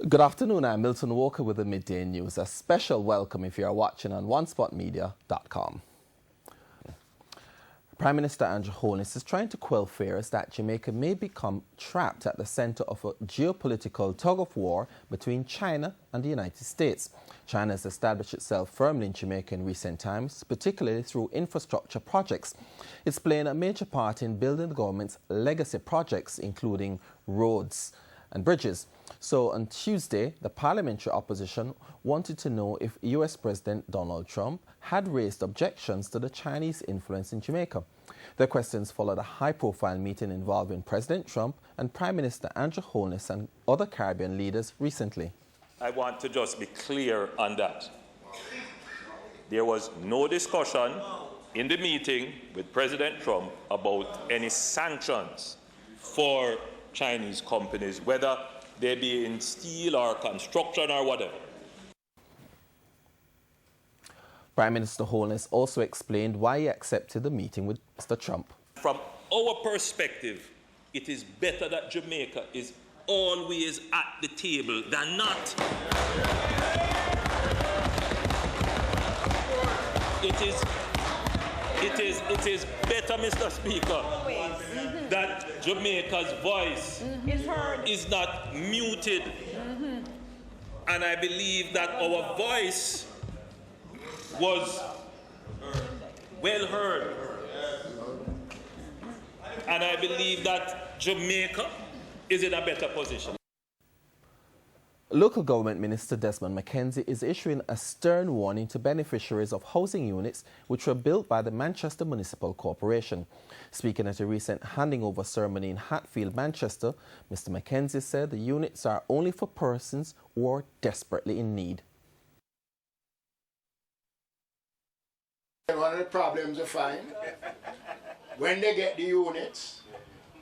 Good afternoon, I'm Milton Walker with the Midday News. A special welcome if you are watching on onespotmedia.com. Prime Minister Andrew Holness is trying to quell fears that Jamaica may become trapped at the center of a geopolitical tug-of-war between China and the United States. China has established itself firmly in Jamaica in recent times, particularly through infrastructure projects. It's playing a major part in building the government's legacy projects, including roads and bridges. So on Tuesday, the parliamentary opposition wanted to know if US President Donald Trump had raised objections to the Chinese influence in Jamaica. The questions followed a high-profile meeting involving President Trump and Prime Minister Andrew Holness and other Caribbean leaders recently. I want to just be clear on that. There was no discussion in the meeting with President Trump about any sanctions for Chinese companies, whether they be in steel or construction or whatever. Prime Minister Holness also explained why he accepted the meeting with Mr. Trump. From our perspective, it is better that Jamaica is always at the table than not. It is better, Mr. Speaker, that Jamaica's voice is not muted. And I believe that our voice was well heard. And I believe that Jamaica is in a better position. Local Government Minister Desmond McKenzie is issuing a stern warning to beneficiaries of housing units which were built by the Manchester Municipal Corporation. Speaking at a recent handing over ceremony in Hatfield, Manchester, Mr. McKenzie said the units are only for persons who are desperately in need. One of the problems I find, when they get the units,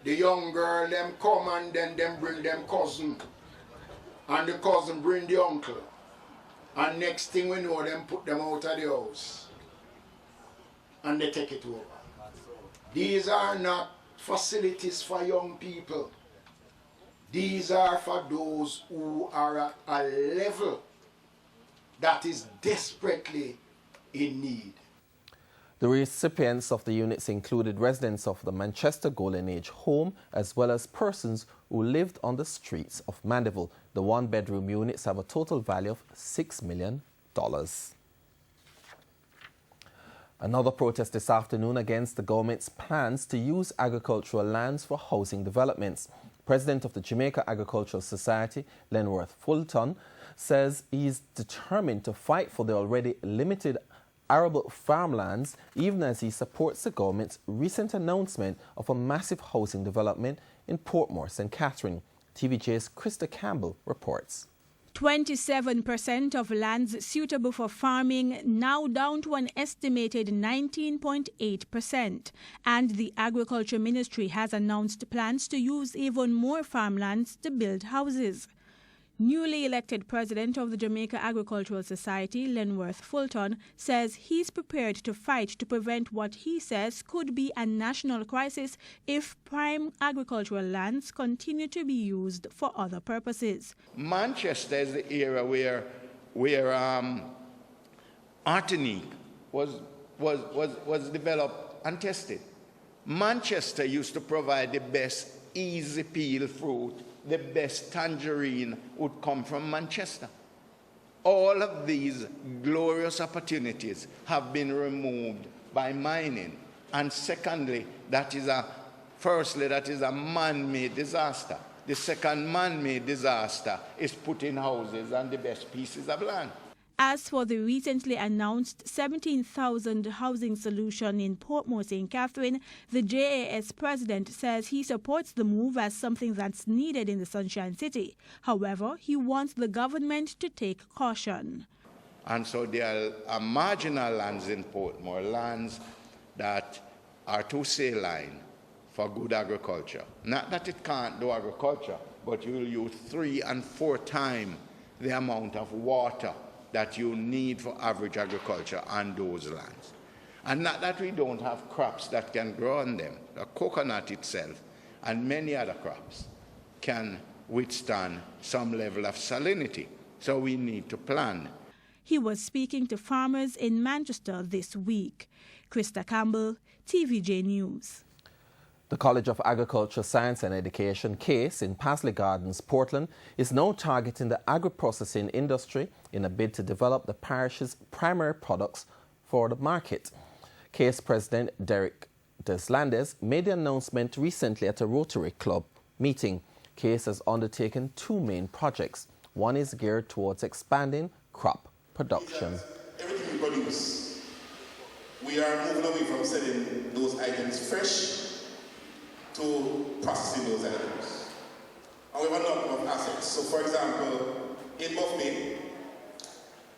the young girl, them come and then them bring them cousin. And the cousin bring the uncle. And next thing we know, them put them out of the house. And they take it over. These are not facilities for young people. These are for those who are at a level that is desperately in need. The recipients of the units included residents of the Manchester Golden Age home as well as persons who lived on the streets of Mandeville. The one-bedroom units have a total value of $6 million. Another protest this afternoon against the government's plans to use agricultural lands for housing developments. President of the Jamaica Agricultural Society, Lenworth Fulton, says he's determined to fight for the already limited arable farmlands, even as he supports the government's recent announcement of a massive housing development in Portmore, St. Catherine. TVJ's Krista Campbell reports. 27% of lands suitable for farming, now down to an estimated 19.8%. And the Agriculture Ministry has announced plans to use even more farmlands to build houses. Newly elected president of the Jamaica Agricultural Society, Lenworth Fulton, says he's prepared to fight to prevent what he says could be a national crisis if prime agricultural lands continue to be used for other purposes. Manchester is the area where arsenic was developed and tested. Manchester used to provide the best easy peel fruit. The best tangerine would come from Manchester. All of these glorious opportunities have been removed by mining. And secondly, that is a man-made disaster. The second man-made disaster is putting houses on the best pieces of land. As for the recently announced 17,000 housing solution in Portmore, St. Catherine, the JAS president says he supports the move as something that's needed in the Sunshine City. However, he wants the government to take caution. And so there are marginal lands in Portmore, lands that are too saline for good agriculture. Not that it can't do agriculture, but you will use 3 and 4 times the amount of water that you need for average agriculture on those lands. And not that we don't have crops that can grow on them. The coconut itself and many other crops can withstand some level of salinity. So we need to plan. He was speaking to farmers in Manchester this week. Krista Campbell, TVJ News. The College of Agriculture, Science and Education, CASE, in Paisley Gardens, Portland, is now targeting the agri-processing industry in a bid to develop the parish's primary products for the market. CASE President Derek Deslandes made the announcement recently at a Rotary Club meeting. CASE has undertaken two main projects. One is geared towards expanding crop production. Everything we produce, we are moving away from selling those items fresh to processing those items. And we have a number of assets. So for example, in Buffalo,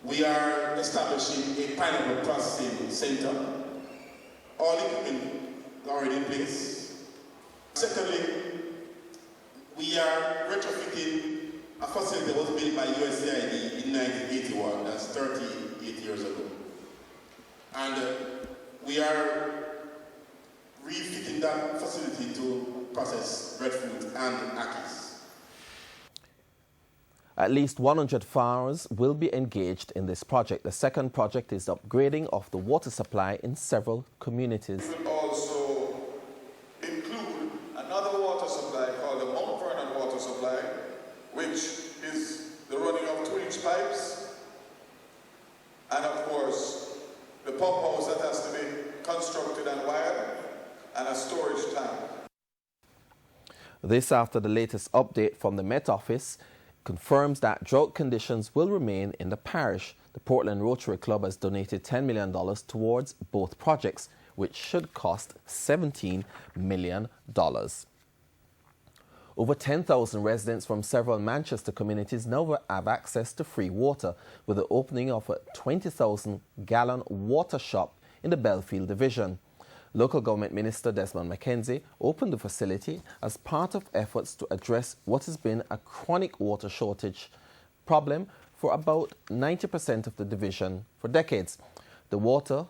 we are establishing a pineapple processing center. All equipment is already in place. Secondly, we are retrofitting a facility that was built by USAID in 1981, that's 38 years ago. And we are refitting that facility to process breadfruit and akis. At least 100 farmers will be engaged in this project. The second project is the upgrading of the water supply in several communities. We will also include another water supply called the Mount Vernon water supply, which is the running of 2-inch pipes, and of course the pump house that has to be constructed and wired, and a storage tank. This after the latest update from the Met Office confirms that drought conditions will remain in the parish. The Portland Rotary Club has donated $10 million towards both projects, which should cost $17 million. Over 10,000 residents from several Manchester communities now have access to free water with the opening of a 20,000-gallon water shop in the Belfield division. Local Government Minister Desmond McKenzie opened the facility as part of efforts to address what has been a chronic water shortage problem for about 90% of the division for decades. The water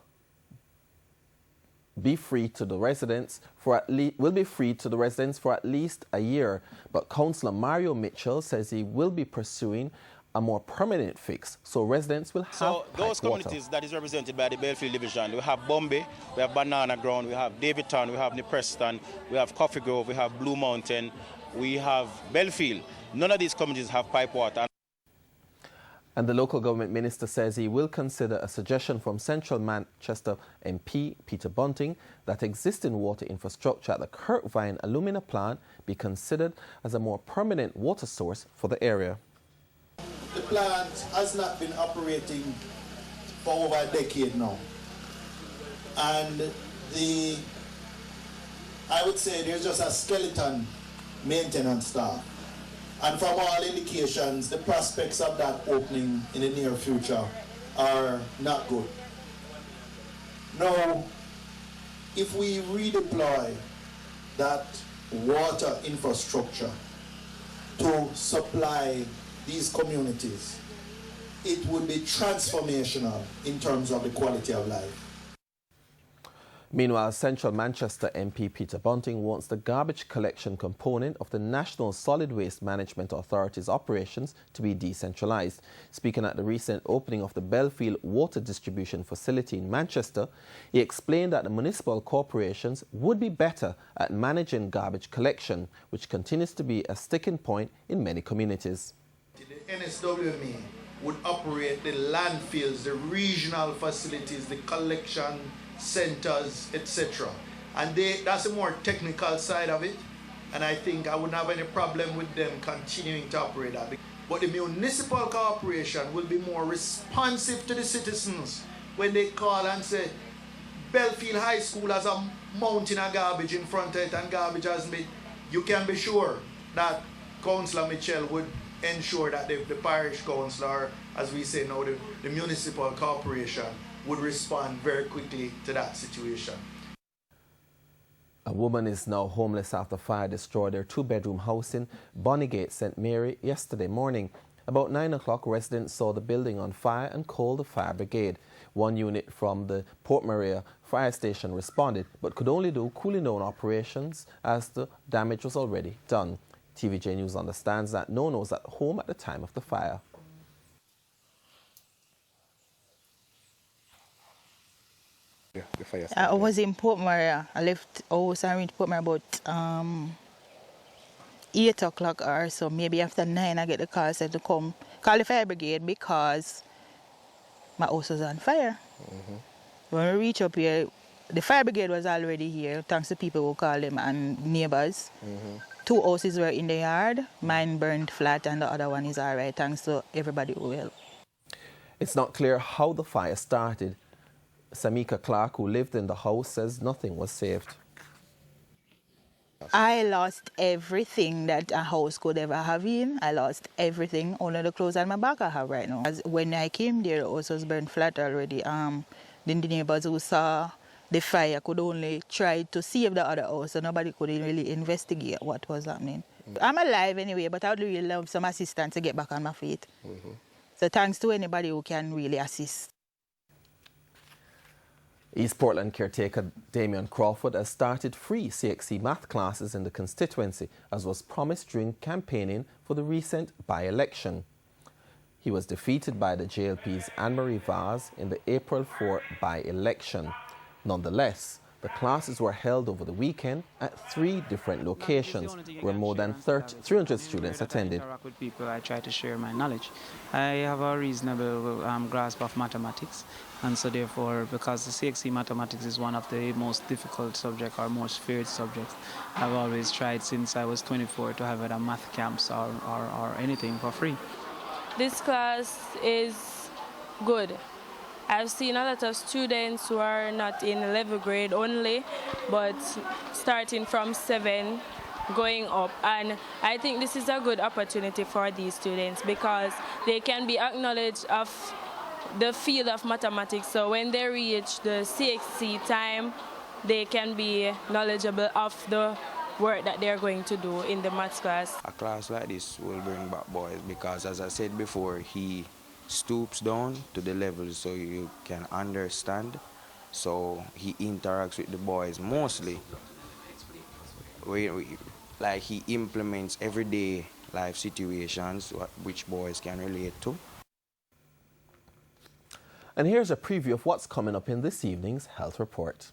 will be free to the residents for at least a year, but Councillor Mario Mitchell says he will be pursuing a more permanent fix, so residents will have So those communities water. that is represented by the Belfield division, we have Bombay, we have Banana Ground, we have Davidtown, we have New Preston, we have Coffee Grove, we have Blue Mountain, we have Belfield. None of these communities have pipe water. And the local government minister says he will consider a suggestion from Central Manchester MP Peter Bunting that existing water infrastructure at the Kirkvine alumina plant be considered as a more permanent water source for the area. The plant has not been operating for over a decade now. And I would say there's just a skeleton maintenance staff. And from all indications, the prospects of that opening in the near future are not good. Now, if we redeploy that water infrastructure to supply these communities, it would be transformational in terms of the quality of life. Meanwhile, Central Manchester MP Peter Bunting wants the garbage collection component of the National Solid Waste Management Authority's operations to be decentralised. Speaking at the recent opening of the Belfield Water Distribution Facility in Manchester, he explained that the municipal corporations would be better at managing garbage collection, which continues to be a sticking point in many communities. The NSWMA would operate the landfills, the regional facilities, the collection centers, etc. And that's a more technical side of it, and I think I wouldn't have any problem with them continuing to operate that. But the municipal corporation will be more responsive to the citizens when they call and say, Belfield High School has a mountain of garbage in front of it and garbage hasn't been. You can be sure that Councillor Mitchell would ensure that the parish councillor, as we say now, the municipal corporation, would respond very quickly to that situation. A woman is now homeless after fire destroyed their two-bedroom house in Bonnygate, St. Mary, yesterday morning. About 9 o'clock, residents saw the building on fire and called the fire brigade. One unit from the Port Maria fire station responded, but could only do cooling down operations as the damage was already done. TVJ News understands that no one was at home at the time of the fire. I was in Port Maria. I left house and went to Port Maria about 8 o'clock or so. Maybe after 9 I get the call said to come call the fire brigade because my house was on fire. When we reach up here, the fire brigade was already here, thanks to people who called them and neighbors. 2 houses were in the yard. Mine burned flat and the other one is all right, thanks to everybody who helped. It's not clear how the fire started. Samika Clark, who lived in the house, says nothing was saved. I lost everything that a house could ever have in. I lost everything, only the clothes and my bag I have right now. When I came there, the house was burned flat already. Then the neighbors who saw the fire could only try to save the other house, so nobody could really investigate what was happening. I'm alive anyway, but I would really love some assistance to get back on my feet. So thanks to anybody who can really assist. East Portland caretaker Damian Crawford has started free CXC math classes in the constituency, as was promised during campaigning for the recent by-election. He was defeated by the JLP's Anne-Marie Vaz in the April 4 by-election. Nonetheless, the classes were held over the weekend at 3 different locations, where more than 300 students attended. With people, I try to share my knowledge. I have a reasonable grasp of mathematics, and so therefore, because the CXC mathematics is one of the most difficult subjects or most feared subjects, I've always tried since I was 24 to have it at math camps or anything for free. This class is good. I've seen a lot of students who are not in 11th grade only, but starting from 7 going up. And I think this is a good opportunity for these students because they can be acknowledged of the field of mathematics. So when they reach the CXC time, they can be knowledgeable of the work that they're going to do in the maths class. A class like this will bring back boys because, as I said before, he stoops down to the level so you can understand. So he interacts with the boys mostly. Like he implements everyday life situations which boys can relate to. And here's a preview of what's coming up in this evening's Health Report.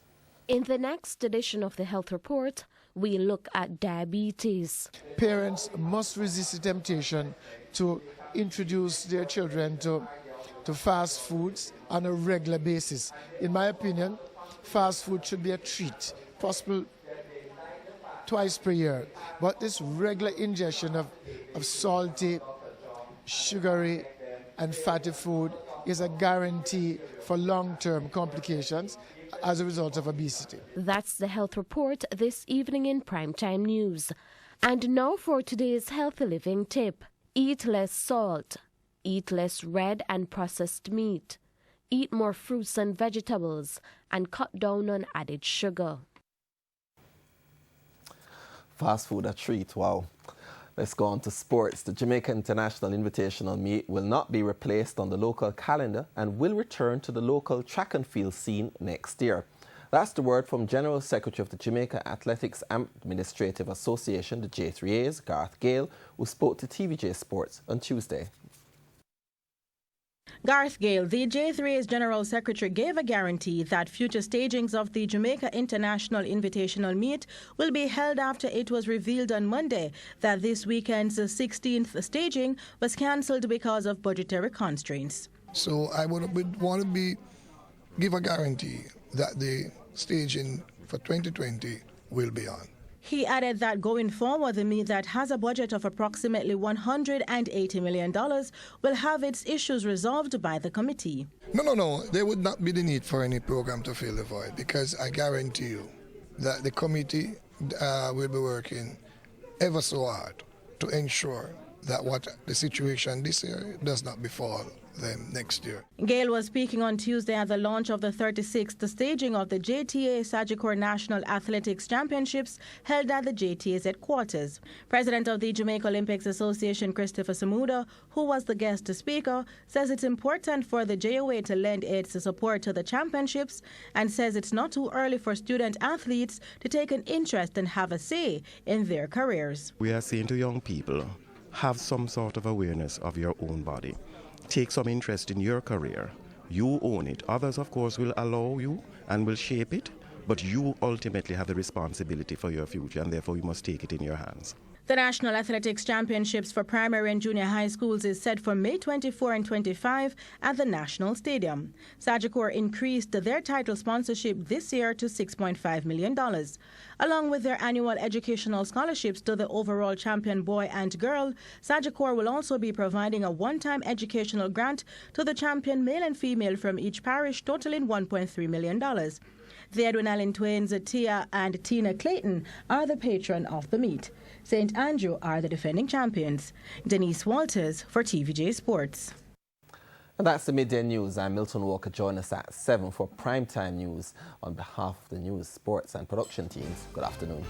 In the next edition of the Health Report, we look at diabetes. Parents must resist the temptation to introduce their children to fast foods on a regular basis. In my opinion, fast food should be a treat, possible twice per year. But this regular ingestion of salty, sugary, and fatty food is a guarantee for long-term complications as a result of obesity. That's the Health Report this evening in Primetime News. And now for today's healthy living tip. Eat less salt. Eat less red and processed meat. Eat more fruits and vegetables and cut down on added sugar. Fast food a treat, wow. Let's go on to sports. The Jamaica International Invitational Meet will not be replaced on the local calendar and will return to the local track and field scene next year. That's the word from General Secretary of the Jamaica Athletics Administrative Association, the J3A's, Garth Gale, who spoke to TVJ Sports on Tuesday. Garth Gale, the J3A's General Secretary, gave a guarantee that future stagings of the Jamaica International Invitational Meet will be held after it was revealed on Monday that this weekend's 16th staging was cancelled because of budgetary constraints. So I would want to give a guarantee that the staging for 2020 will be on. He added that going forward, the meet that has a budget of approximately $180 million will have its issues resolved by the committee. No. There would not be the need for any program to fill the void because I guarantee you that the committee will be working ever so hard to ensure that what the situation this year does not befall them next year. Gale was speaking on Tuesday at the launch of the 36th staging of the JTA Sagicor National Athletics Championships held at the JTA's headquarters. President of the Jamaica Olympics Association, Christopher Samuda, who was the guest speaker, says it's important for the JOA to lend its support to the championships and says it's not too early for student athletes to take an interest and have a say in their careers. We are saying to young people, have some sort of awareness of your own body. Take some interest in your career. You own it. Others, of course, will allow you and will shape it, but you ultimately have the responsibility for your future, and therefore you must take it in your hands. The National Athletics Championships for primary and junior high schools is set for May 24 and 25 at the National Stadium. Sagicor increased their title sponsorship this year to $6.5 million. Along with their annual educational scholarships to the overall champion boy and girl, Sagicor will also be providing a one-time educational grant to the champion male and female from each parish, totaling $1.3 million. The Edwin Allen twins, Tia and Tina Clayton, are the patron of the meet. St. Andrew are the defending champions. Denise Walters for TVJ Sports. And that's the midday news. I'm Milton Walker. Join us at 7 for primetime news. On behalf of the news, sports and production teams, good afternoon.